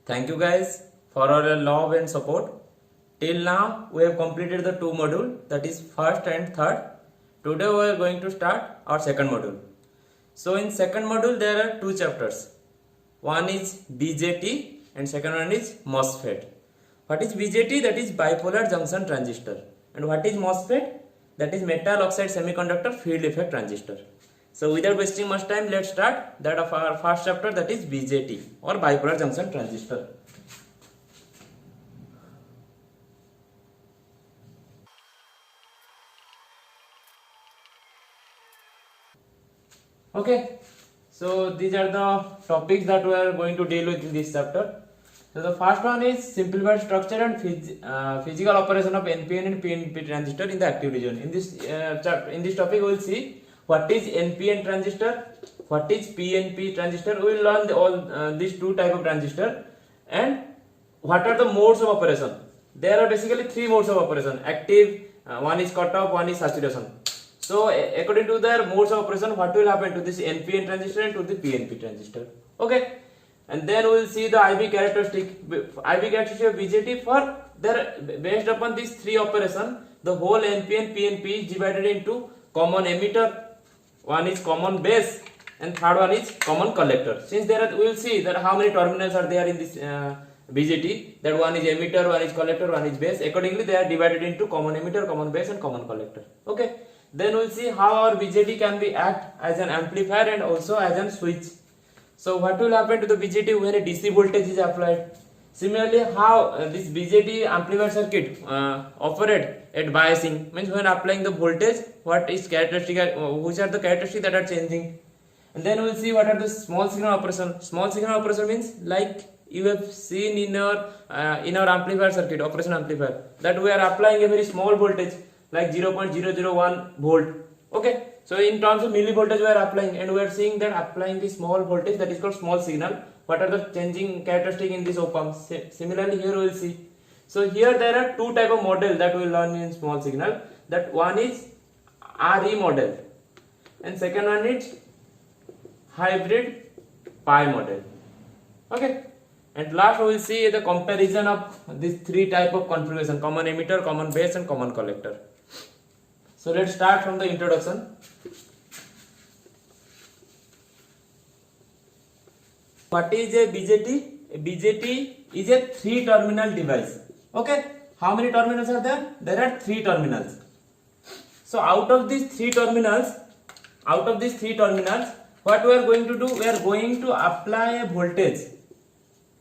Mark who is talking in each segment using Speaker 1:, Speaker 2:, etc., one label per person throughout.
Speaker 1: Thank you guys for your love and support. Till now we have completed the two module, that is first and third. Today we are going to start our second module. So in second module there are two chapters. One is BJT and second one is MOSFET. What is BJT? That is bipolar junction transistor. And what is MOSFET? That is metal oxide semiconductor field effect transistor. So without wasting much time, let's start that of our first chapter, that is BJT or bipolar junction transistor. Okay, so these are the topics that we are going to deal with in this chapter. So the first one is simplified structure and physical operation of NPN and PNP transistor in the active region. In this topic we will see what is NPN transistor, what is PNP transistor. We will learn all these two type of transistor and what are the modes of operation. There are basically three modes of operation: active, one is cutoff, one is saturation. So according to their modes of operation, what will happen to this NPN transistor and to the PNP transistor. Okay, and then we will see the IV characteristic of BJT. For their based upon these three operation, the whole NPN PNP is divided into common emitter, one is common base, and third one is common collector. Since there are, we will see that how many terminals are there in this BJT, that one is emitter, one is collector, one is base. Accordingly they are divided into common emitter, common base and common collector. Okay, then we will see how our BJT can be act as an amplifier and also as a switch. So what will happen to the BJT when a DC voltage is applied? Similarly, how this BJT amplifier circuit operate at biasing, means when applying the voltage, what is characteristic, which are the characteristics that are changing. And then we will see what are the small signal operation. Small signal operation means like you have seen in our amplifier circuit, operation amplifier, that we are applying a very small voltage like 0.001 volt. Okay, so in terms of millivoltage we are applying, and we are seeing that applying the small voltage, that is called small signal. What are the changing characteristic in this op-amp? Similarly here we will see. So here there are two type of model that we will learn in small signal. That one is RE model and second one is hybrid pi model. Okay, and last we will see the comparison of these three type of configuration: common emitter, common base and common collector. So let's start from the introduction. What is a BJT? A BJT is a three terminal device. Okay, how many terminals are there? There are three terminals. So out of these three terminals, what we are going to do? We are going to apply a voltage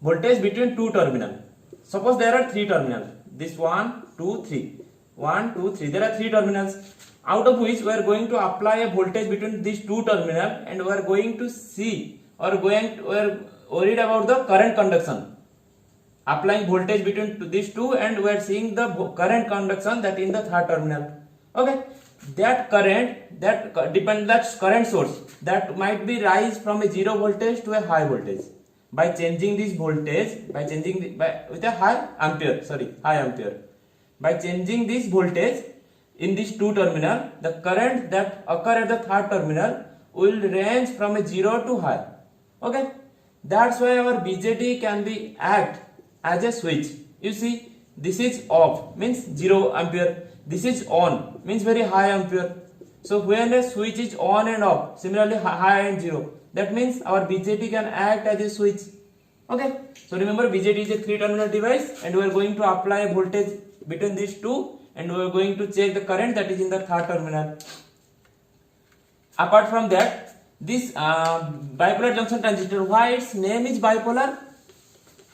Speaker 1: between two terminals. Suppose there are three terminals. This 1, 2, 3. 1, 2, 3. There are three terminals, out of which we are going to apply a voltage between these two terminals, and we are going to see, or we are worried about the current conduction. Applying voltage between these two, and we are seeing the current conduction that in the third terminal. Okay, that current, that current source, that might be rise from a zero voltage to a high voltage by changing this voltage, with a high ampere. By changing this voltage in these two terminal, the current that occur at the third terminal will range from a zero to high. Okay, that's why our BJT can be act as a switch. You see, this is off, means 0 ampere. This is on, means very high ampere. So when a switch is on and off, similarly high and 0, that means our BJT can act as a switch. Okay, so remember BJT is a three terminal device, and we are going to apply a voltage between these two, and we are going to check the current that is in the third terminal. Apart from that, this bipolar junction transistor, why its name is bipolar?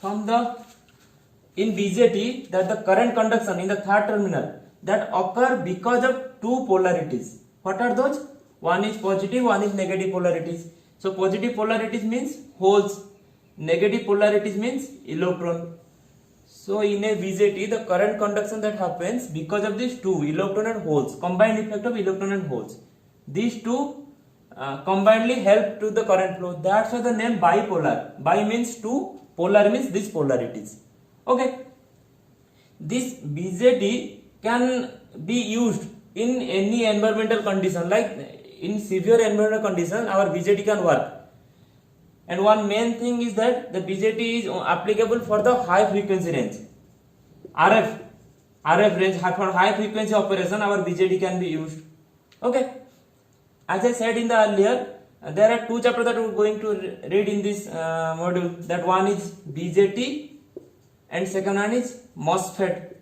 Speaker 1: In BJT, that the current conduction in the third terminal that occur because of two polarities. What are those? One is positive, one is negative polarities. So positive polarities means holes, negative polarities means electron. So in a BJT, the current conduction that happens because of these two, electron and holes, combined effect of electron and holes. These two combinedly help to the current flow. That's why the name bipolar. Bi means two, polar means these polarities. Okay, this BJT can be used in any environmental condition, like in severe environmental condition our BJT can work. And one main thing is that the BJT is applicable for the high frequency range. RF range, for high frequency operation our BJT can be used. Okay, as I said in the earlier, there are two chapters that we are going to read in this module. That one is BJT and second one is MOSFET,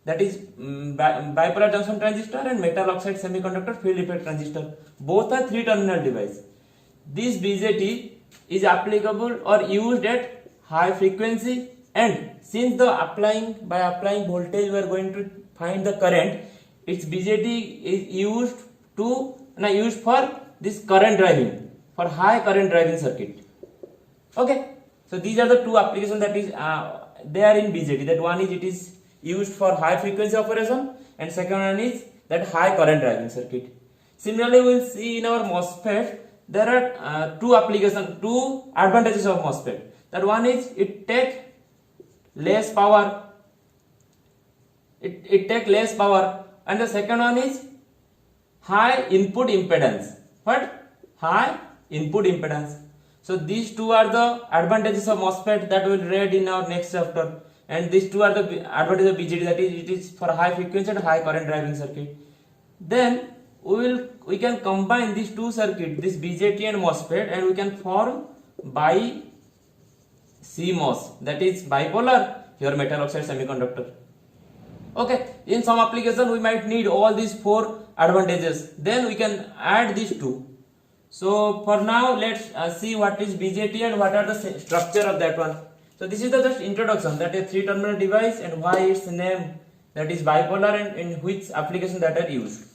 Speaker 1: that is bipolar junction transistor and metal oxide semiconductor field effect transistor. Both are 3-terminal device. This BJT is applicable or used at high frequency, and since by applying voltage we are going to find the current, its BJT is used for this current driving, for high current driving circuit. Okay, so these are the two applications that is there in BJT. That one is it is used for high frequency operation, and second one is that high current driving circuit. Similarly, we will see in our MOSFET there are two advantages of MOSFET. That one is it take less power. It take less power, and the second one is high input impedance. What? High input impedance. So these two are the advantages of MOSFET that we will read in our next chapter, and these two are the advantages of BJT, that is it is for high frequency and high current driving circuit. Then we can combine these two circuits, this BJT and MOSFET, and we can form CMOS, that is bipolar, here metal oxide semiconductor. Okay, in some application we might need all these four advantages, then we can add these two. So for now let's see what is BJT and what are the structure of that one. So this is the just introduction, that is 3-terminal device and why its name, that is bipolar, and in which application that are used.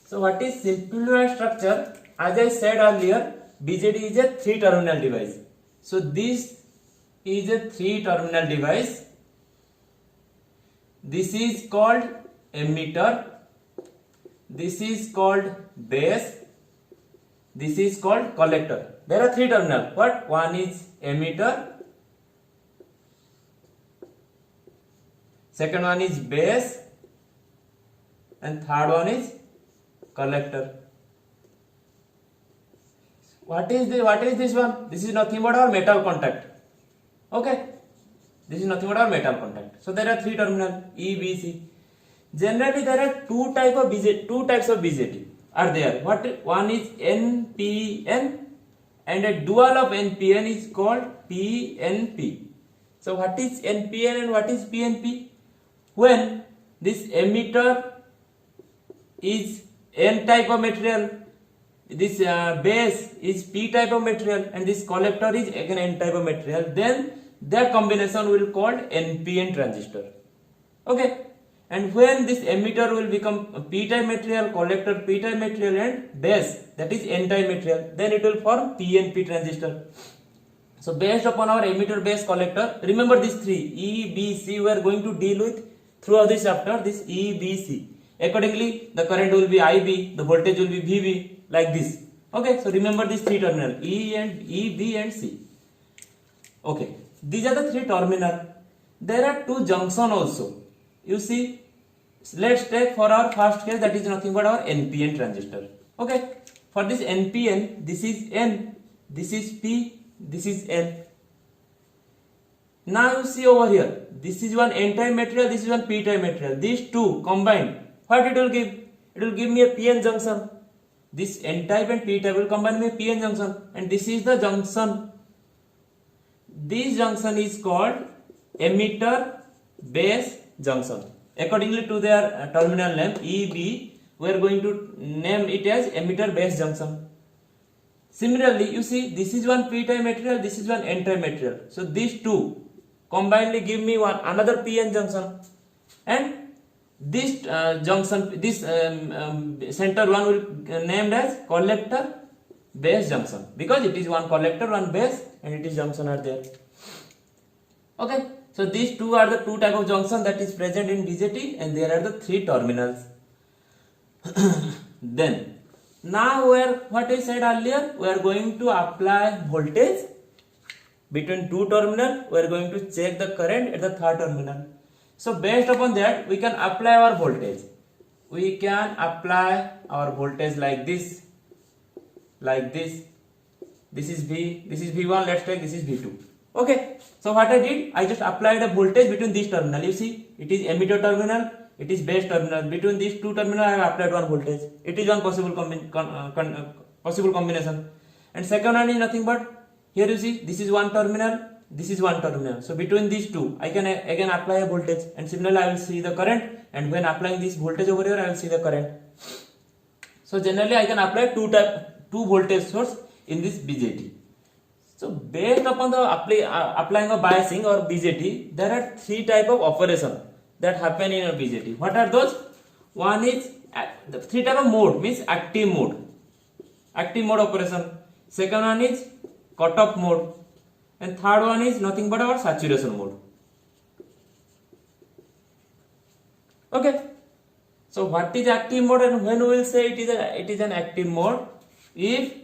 Speaker 1: So what is simplified structure? As I said earlier, BJT is a 3-terminal device. So this is a 3-terminal device. This is called emitter, this is called base, this is called collector. There are 3 terminals. What? One is emitter, second one is base, and third one is collector. What is this one? This is nothing but our metal contact. Okay, this is nothing but our metal contact. So there are 3 terminals, E, B, C. Generally there are two types of BJT are there. One is NPN, and a dual of NPN is called PNP. So what is NPN and what is PNP? When this emitter is N type of material, this base is P type of material, and this collector is again N type of material, then their combination will be called NPN transistor. Okay, and when this emitter will become P type material, collector P type material, and base, that is N type material, then it will form PNP transistor. So based upon our emitter, base, collector, remember these 3 E, B, C we are going to deal with throughout this chapter, this E, B, C. Accordingly the current will be IB, the voltage will be VB, like this. Okay, so remember these 3 terminals, E, B and C. Okay, these are the 3 terminals. There are 2 junctions also. You see, let's take for our first case, that is nothing but our NPN transistor. Okay, for this NPN, this is N, this is P, this is N. Now you see over here, this is one N type material, this is one P type material. These two combined, what it will give? It will give me a PN junction. This N type and P type will combine me a PN junction, and this is the junction. This junction is called emitter base junction. Accordingly to their terminal name EB, we are going to name it as emitter base junction. Similarly, you see, this is one P type material, this is one N type material. So these two combinedly give me another PN junction, and this junction, this center one will named as collector base junction, because it is one collector, one base, and it is junction are there. Okay, so these two are the 2 type of junction that is present in BJT, and there are the 3 terminals. Then now what I said earlier, we are going to apply voltage between 2 terminals. We are going to check the current at the 3rd terminal. So based upon that, we can apply our voltage. We can apply our voltage like this. like this. This is V, this is V1, let's take this is V2. Okay, so what I did, I just applied a voltage between these terminal. You see, it is emitter terminal, it is base terminal. Between these two terminal, I have applied one voltage. It is one possible possible combination. And second one is nothing but, here you see, this is one terminal, this is one terminal. So between these two, I can again apply a voltage, and similarly I will see the current. And when applying this voltage over here, I will see the current. So generally I can apply two voltage source in this BJT. So based upon the applying of biasing or BJT, there are three type of operation that happen in a BJT. What are those? One is the three type of mode, means active mode operation. Second one is cutoff mode, and third one is nothing but our saturation mode. Okay. So what is active mode, and when we will say it is an active mode? If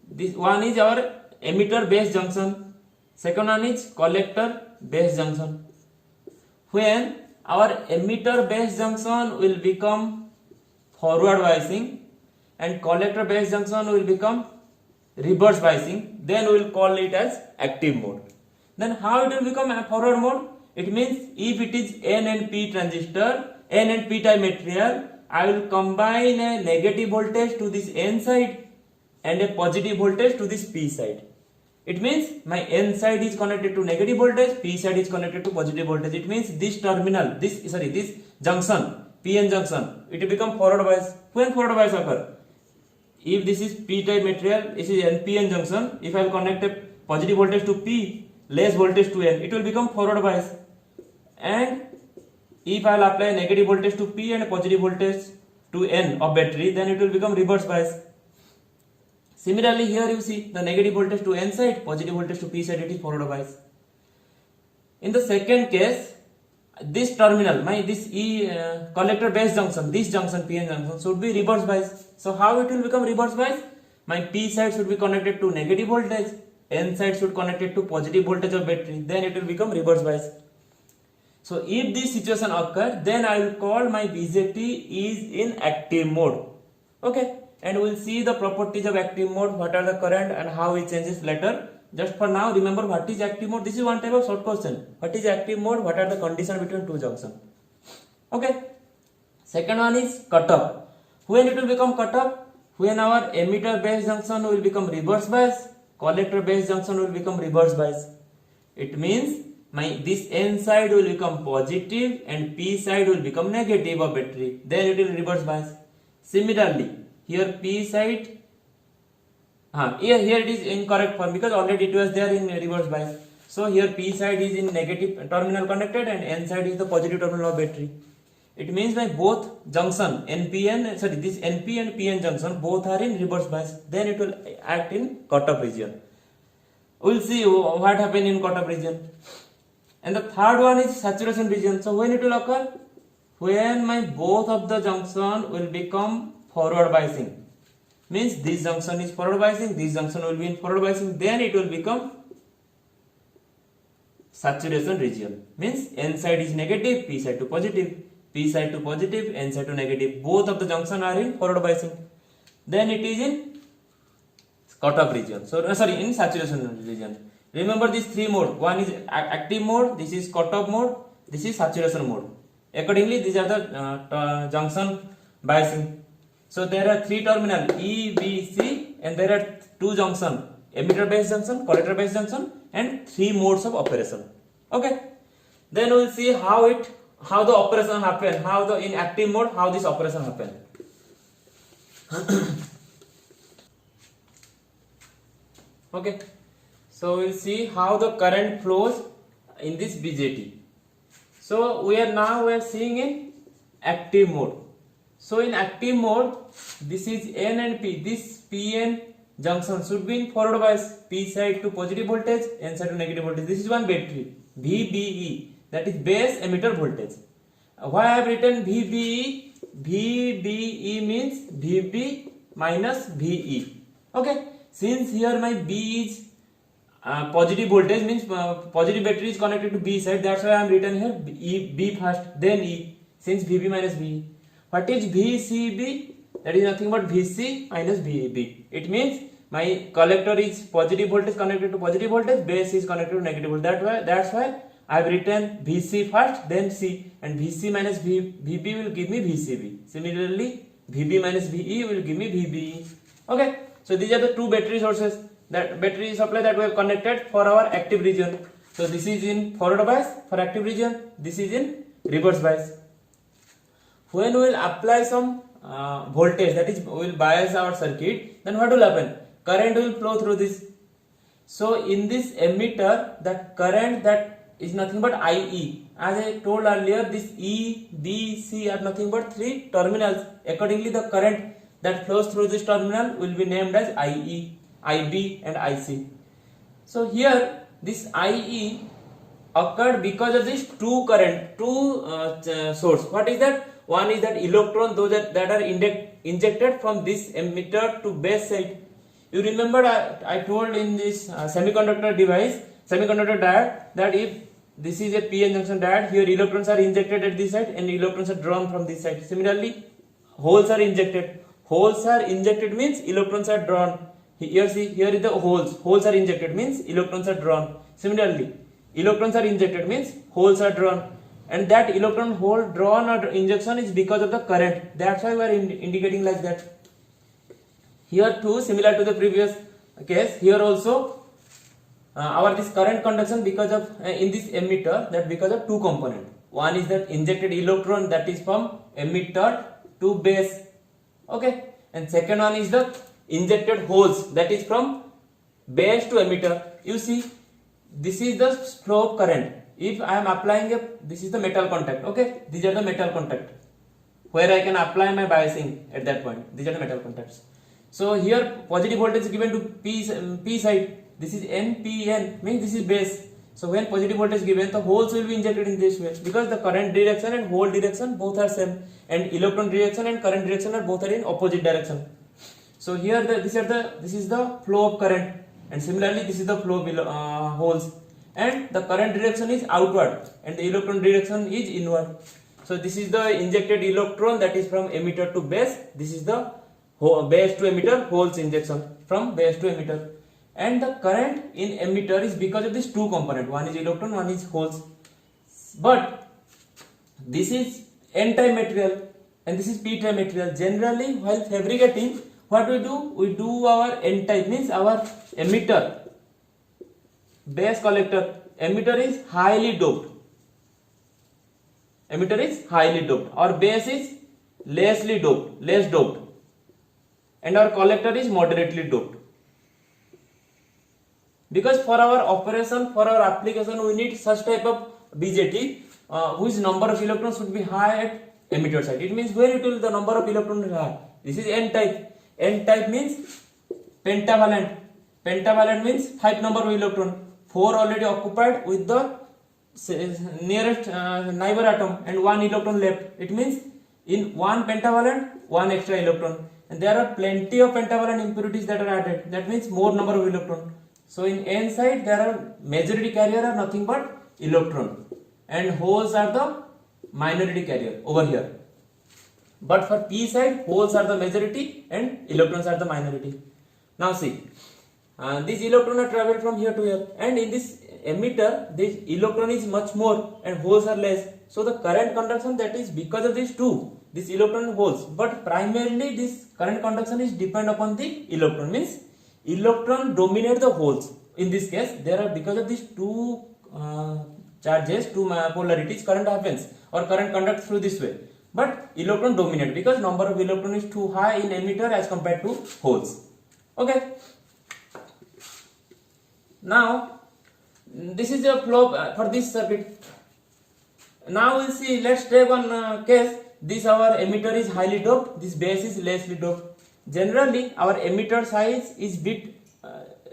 Speaker 1: this one is our emitter base junction, second one is collector base junction. When our emitter base junction will become forward biasing and collector base junction will become reverse biasing, then we will call it as active mode. Then how it will become a forward mode? It means if it is N and P transistor, N and P type material, I will combine a negative voltage to this N side and a positive voltage to this P side. It means my N side is connected to negative voltage, P side is connected to positive voltage. It means this terminal, this junction, PN junction, it will become forward bias. When forward bias occur? If this is P type material, this is NPN junction, if I will connect a positive voltage to P, less voltage to N, it will become forward bias. And if I will apply negative voltage to P and a positive voltage to N of battery, then it will become reverse bias. Similarly, here you see the negative voltage to N side, positive voltage to P side, it is forward bias. In the second case, this terminal, this collector base junction, this junction PN junction should be reverse bias. So how it will become reverse bias? My P side should be connected to negative voltage, N side should connected to positive voltage of battery, then it will become reverse bias. So if this situation occur, then I will call my BJT is in active mode. Okay, and we will see the properties of active mode, what are the current and how it changes later. Just for now, remember what is active mode. This is one type of short question. What is active mode? What are the conditions between two junctions? Okay. Second one is cutoff. When it will become cutoff? When our emitter base junction will become reverse bias, collector base junction will become reverse bias. It means this N side will become positive and P side will become negative of battery. Then it will reverse bias. Similarly, here P side, here it is incorrect form because already it was there in reverse bias. So here P side is in negative terminal connected and N side is the positive terminal of battery. It means my both junction this NP and PN junction both are in reverse bias. Then it will act in cutoff region. We will see what happen in cutoff region. And the third one is saturation region. So when it will occur? When my both of the junction will become forward biasing. Means this junction is forward biasing, this junction will be in forward biasing, then it will become saturation region. Means N side is negative, P side to positive, P side to positive, N side to negative. Both of the junction are in forward biasing. Then it is in cutoff region. In saturation region. Remember these three modes. One is active mode, this is cutoff mode, this is saturation mode. Accordingly, these are the junction biasing. So there are three terminal E, B, C, and there are two junction, emitter base junction, collector base junction, and three modes of operation. Okay. Then we will see how the operation happen, in active mode, how this operation happen. Okay. So we will see how the current flows in this BJT. So we are seeing in active mode. So in active mode, this is N and P. This PN junction should be in forward bias. P side to positive voltage, N side to negative voltage. This is one battery, VBE, that is base emitter voltage. Why I have written VBE? VBE means VB minus VE. Okay, since here my B is positive voltage, means positive battery is connected to B side, that's why I am written here B first, then E, since VB minus VE. What is VCB? That is nothing but VC minus VB. It means my collector is positive voltage connected to positive voltage, base is connected to negative voltage. That's why I have written VC first, then C, and VC minus VB will give me VCB. Similarly, VB minus VE will give me VBE. Okay, so these are the two battery sources, that battery supply that we have connected for our active region. So this is in forward bias for active region, this is in reverse bias. When we will apply some voltage, that is we will bias our circuit, then what will happen? Current will flow through this. So in this emitter, that current that is nothing but IE. As I told earlier, this E, B, C are nothing but three terminals. Accordingly, the current that flows through this terminal will be named as IE, IB and IC. So here this IE occurred because of this two current, source. What is that? One is that electron, those that are injected from this emitter to base side. You remember I told in this semiconductor diode, that if this is a PN junction diode, here electrons are injected at this side and electrons are drawn from this side. Similarly, holes are injected. Holes are injected means electrons are drawn. Here see, here is the holes. Holes are injected means electrons are drawn. Similarly, electrons are injected means holes are drawn. And that electron hole drawn or injection is because of the current. That's why we are indicating like that. Here too, similar to the previous case, here also our this current conduction because of in this emitter, that because of two component. One is that injected electron, that is from emitter to base. Okay, and second one is the injected holes, that is from base to emitter. You see, this is the flow of current. If I am applying this is the metal contact. Okay, these are the metal contact where I can apply my biasing at that point. These are the metal contacts. So here positive voltage is given to P side. This is NPN, means this is base. So when positive voltage is given, the holes will be injected in this way, because the current direction and hole direction both are same, and electron direction and current direction are both are in opposite direction. So here this is the flow of current, and similarly this is the flow below holes, and the current direction is outward and the electron direction is inward. So this is the injected electron, that is from emitter to base. This is the base to emitter holes injection from base to emitter. And the current in emitter is because of these two components. One is electron, one is holes. But this is N-type material and this is P-type material. Generally, while fabricating, what we do? We do our N-type, means our emitter, base collector. Emitter is highly doped. Emitter is highly doped. Our base is less doped. And our collector is moderately doped. Because for our operation, for our application, we need such type of BJT whose number of electrons should be high at emitter side. It means where it will the number of electrons is high. This is N-type. N-type means pentavalent. Pentavalent means 5 number of electron. 4 already occupied with the nearest neighbor atom and 1 electron left. It means in 1 pentavalent, 1 extra electron. And there are plenty of pentavalent impurities that are added. That means more number of electron. So in N side there are majority carrier are nothing but electron, and holes are the minority carrier over here. But for P side, holes are the majority and electrons are the minority. Now see, these electrons are traveled from here to here, and in this emitter this electron is much more and holes are less. So the current conduction, that is because of these two, this electron and holes. But primarily this current conduction is depend upon the electron, means electron dominate the holes. In this case, there are because of these two charges, two polarities, current happens or current conducts through this way. But electron dominate because number of electron is too high in emitter as compared to holes. Okay. Now this is a flow for this circuit. Now we'll see. Let's take one case. This our emitter is highly doped. This base is lessly doped. Generally, our emitter size is bit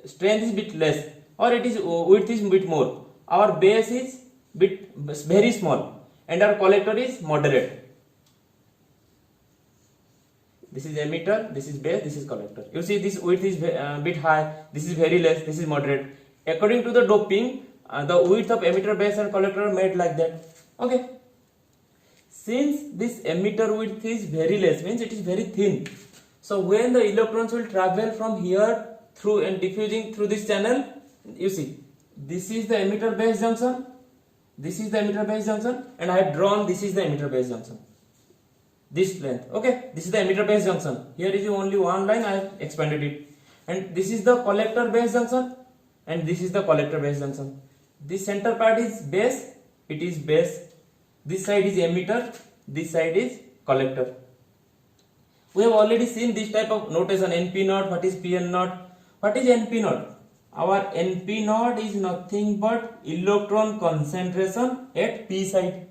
Speaker 1: strength is bit less, or it is width is bit more. Our base is very small, and our collector is moderate. This is emitter, this is base, this is collector. You see, this width is bit high, this is very less, this is moderate. According to the doping, the width of emitter, base, and collector are made like that. Okay. Since this emitter width is very less, means it is very thin. So when the electrons will travel from here through and diffusing through this channel. You see, this is the emitter base junction, this is the emitter base junction, and I have drawn this is the emitter base junction, this length. Okay, this is the emitter base junction. Here is only one line, I have expanded it, and this is the collector base junction, and this is the collector base junction. This center part is base, it is base. This side is emitter, this side is collector. We have already seen this type of notation, NP naught. What is PN naught? What is NP naught? Our NP naught is nothing but electron concentration at P side.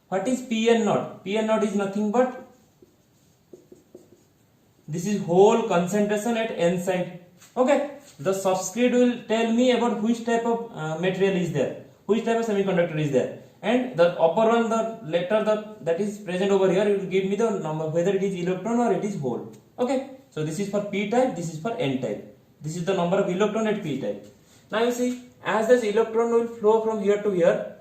Speaker 1: What is PN naught? PN naught is nothing but, this is whole concentration at N side. Okay, the subscript will tell me about which type of material is there, which type of semiconductor is there, and the upper one, the letter that is present over here, it will give me the number, whether it is electron or it is hole. Okay, so this is for P type, this is for N type. This is the number of electron at P type. Now you see, as this electron will flow from here to here,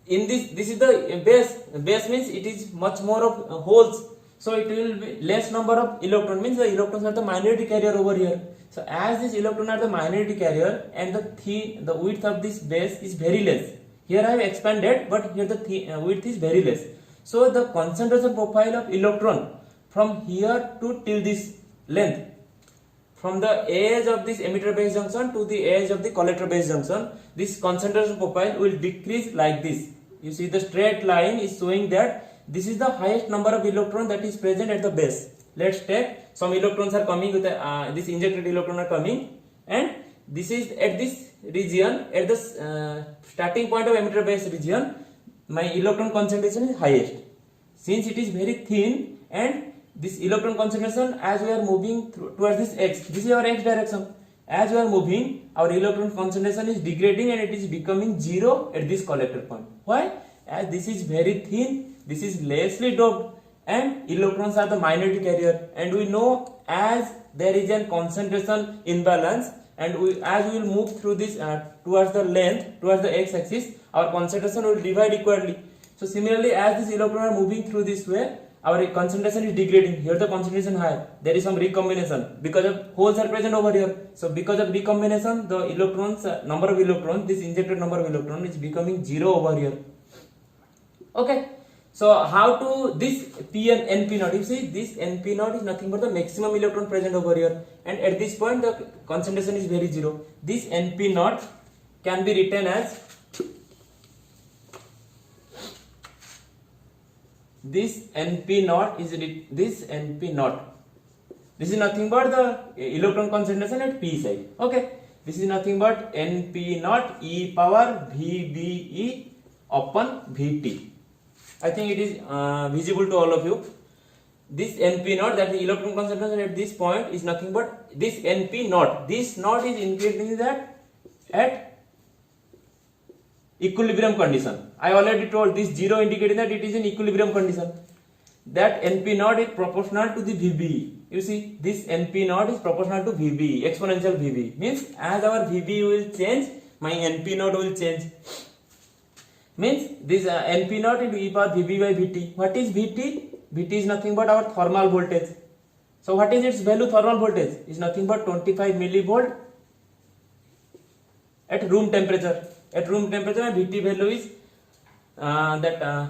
Speaker 1: in this is the base. Base means it is much more of holes, so it will be less number of electron, means the electrons are the minority carrier over here. So as this electron are the minority carrier and the width of this base is very less. Here I have expanded, but here the width is very less. So the concentration profile of electron from here to till this length, from the edge of this emitter base junction to the edge of the collector base junction, this concentration profile will decrease like this. You see the straight line is showing that this is the highest number of electron that is present at the base. Let's take some electrons are coming with this injected electron are coming, and this is at this region, at the starting point of emitter base region, my electron concentration is highest. Since it is very thin, and this electron concentration, as we are moving towards this x, this is our x direction, as we are moving, our electron concentration is degrading and it is becoming zero at this collector point. Why? As this is very thin, this is lessly doped, and electrons are the minority carrier, and we know as there is a concentration imbalance, and as we will move through this towards the length, towards the x axis, our concentration will divide equally. So similarly, as these electrons are moving through this way, our concentration is degrading. Here the concentration high, there is some recombination because of holes are present over here. So because of recombination, the electrons, number of electrons, this injected number of electrons is becoming zero over here. Okay, so how to this P and NP naught? You see, this NP naught is nothing but the maximum electron present over here, and at this point the concentration is very zero. This NP naught can be written as, this NP naught is this NP naught. This is nothing but the electron concentration at P side. Okay, this is nothing but NP naught e power VBE upon VT. I think it is visible to all of you. This NP naught, that the electron concentration at this point, is nothing but this NP naught. This naught is indicating that at equilibrium condition. I already told this zero indicating that it is in equilibrium condition. That NP naught is proportional to the VBE. You see, this NP naught is proportional to VBE, exponential VBE. Means as our VBE will change, my NP naught will change. Means this NP naught into e power VB by VT. What is VT? VT is nothing but our thermal voltage. So what is its value? Thermal voltage is nothing but 25 millivolt at room temperature. At room temperature, VT value is 25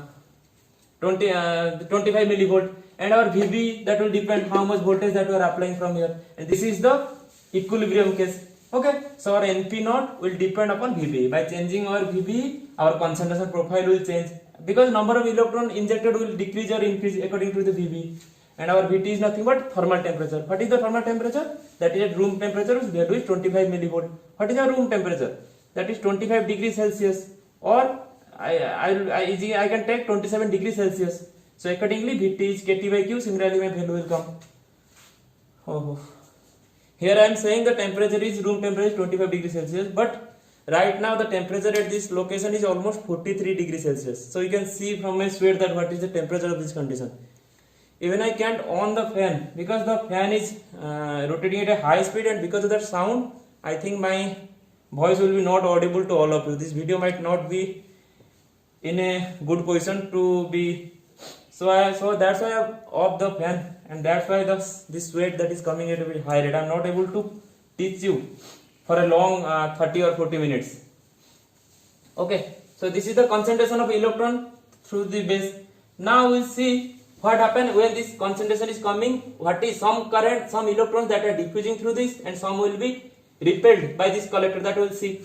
Speaker 1: millivolt, and our VB, that will depend how much voltage that we are applying from here. And this is the equilibrium case. Okay, so our NP naught will depend upon VB. By changing our VB, our concentration profile will change, because number of electron injected will decrease or increase according to the VB. And our VT is nothing but thermal temperature. What is the thermal temperature? That is at room temperature, whose value is 25 millivolt. What is our room temperature? That is 25 degrees Celsius, or I can take 27 degrees Celsius. So accordingly, VT is KT by Q. Similarly, my value will come. Oh. Here I am saying the temperature is room temperature is 25 degrees Celsius, but right now the temperature at this location is almost 43 degrees Celsius. So you can see from my sweat that what is the temperature of this condition. Even I can't on the fan because the fan is rotating at a high speed, and because of that sound, I think my voice will be not audible to all of you. This video might not be in a good position to be. So that's why I have off the fan. and that's why this weight that is coming a little bit high rate. I'm not able to teach you for a long 30 or 40 minutes. Okay, so this is the concentration of electron through the base. Now we'll see what happens when this concentration is coming. What is some current, some electrons that are diffusing through this, and some will be repelled by this collector. That we'll see.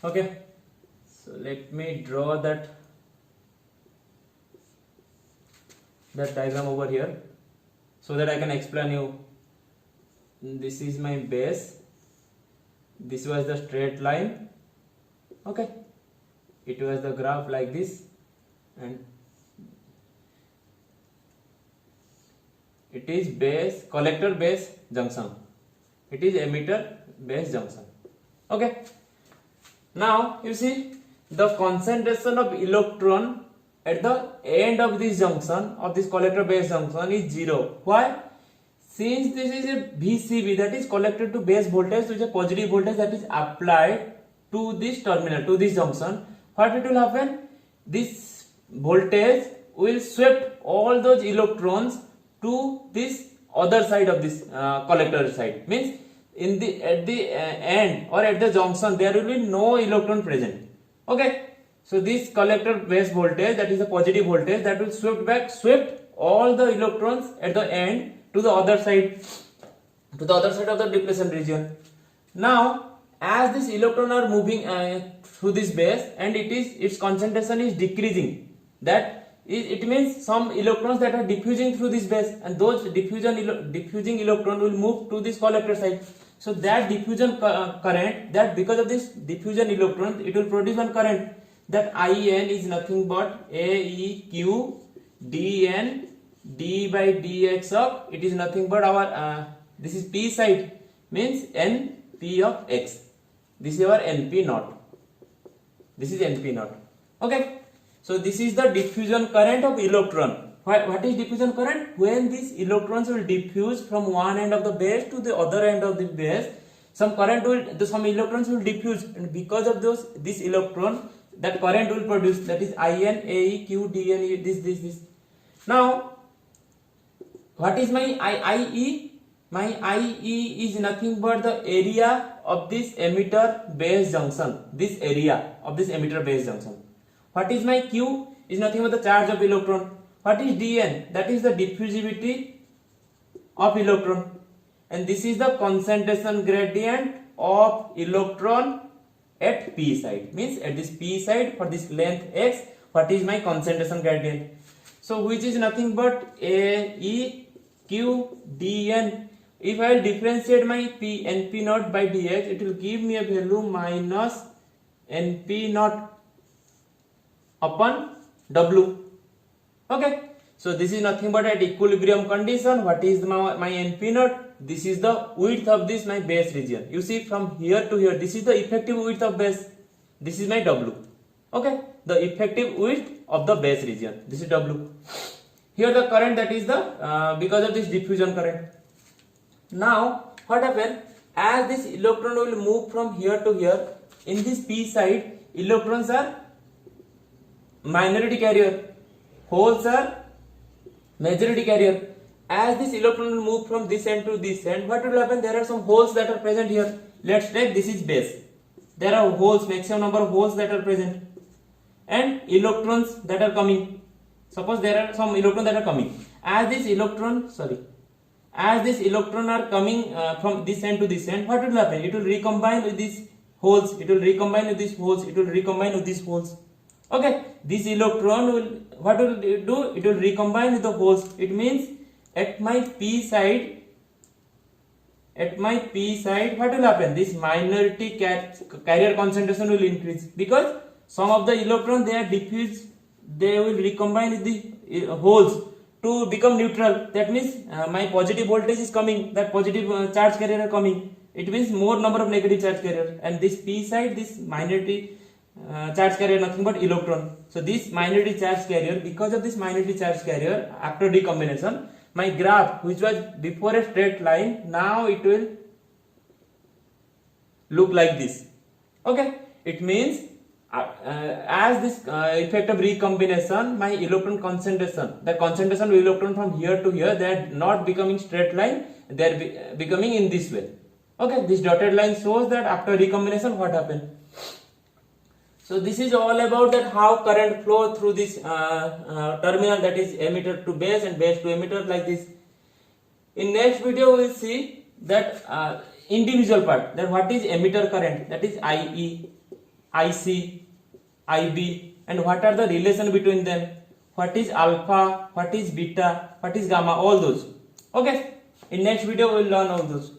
Speaker 1: Okay, so let me draw that diagram over here so that I can explain you. This is my base. This was the straight line. Okay, it was the graph like this, and it is base, collector base junction. It is emitter base junction. Okay. Now you see the concentration of electron at the end of this junction, of this collector base junction, is 0. Why? Since this is a VCB, that is collected to base voltage, which is a positive voltage that is applied to this terminal, to this junction, what it will happen? This voltage will sweep all those electrons to this other side of this collector side. Means in the at the end or at the junction there will be no electron present. Okay, so this collector base voltage, that is the positive voltage, that will swept all the electrons at the end to the other side, of the depletion region. Now as this electron are moving through this base, and its concentration is decreasing, it means some electrons that are diffusing through this base, and those diffusing electron will move to this collector side. So that diffusion current, that because of this diffusion electron, it will produce one current, that IN is nothing but AEQ dN d by dx of, it is nothing but our this is p side, means NP of x. This is our NP naught. This is NP naught. Okay, so this is the diffusion current of electron. What is diffusion current? When these electrons will diffuse from one end of the base to the other end of the base, some electrons will diffuse, and because of this electron, that current will produce, that is IN AEQ dN, this. Now what is my IE? My IE is nothing but the area of this emitter base junction. This area of this emitter base junction. What is my Q? Is nothing but the charge of electron. What is dN? That is the diffusivity of electron, and this is the concentration gradient of electron at p side. Means at this p side, for this length x, what is my concentration gradient? So which is nothing but AEQ dN. If I will differentiate my p NP naught by dx, it will give me a value minus NP naught upon W. Okay, so this is nothing but at equilibrium condition. What is my NP naught? This is the width of this my base region. You see, from here to here, this is the effective width of base. This is my W. Okay, the effective width of the base region. This is W. Here the current, that is the because of this diffusion current. Now what happens? As this electron will move from here to here, in this p side, electrons are minority carrier, holes are majority carrier. As this electron will move from this end to this end, what will happen? There are some holes that are present here. Let's take this is base. There are holes, maximum number of holes that are present, and electrons that are coming. Suppose there are some electrons that are coming. As this electron are coming from this end to this end, what will happen? It will recombine with these holes. It will recombine with these holes. It will recombine with these holes. Okay, this electron will, what will it do? It will recombine with the holes. It means at my p side, what will happen? This minority carrier concentration will increase, because some of the electrons, they are diffused, they will recombine with the holes to become neutral. That means my positive voltage is coming, that positive charge carrier are coming. It means more number of negative charge carrier, and this p side, this minority charge carrier, nothing but electron. So this minority charge carrier, because of this minority charge carrier, after recombination, my graph, which was before a straight line, now it will look like this. Okay, it means as this effect of recombination, my electron concentration, the concentration of electron from here to here, they are not becoming straight line, they are becoming in this way. Okay, this dotted line shows that after recombination what happened. So this is all about that how current flow through this terminal, that is emitter to base and base to emitter, like this. In next video we will see that individual part, that what is emitter current, that is IE, IC, IB, and what are the relation between them, what is alpha, what is beta, what is gamma, all those. Okay, in next video we will learn all those.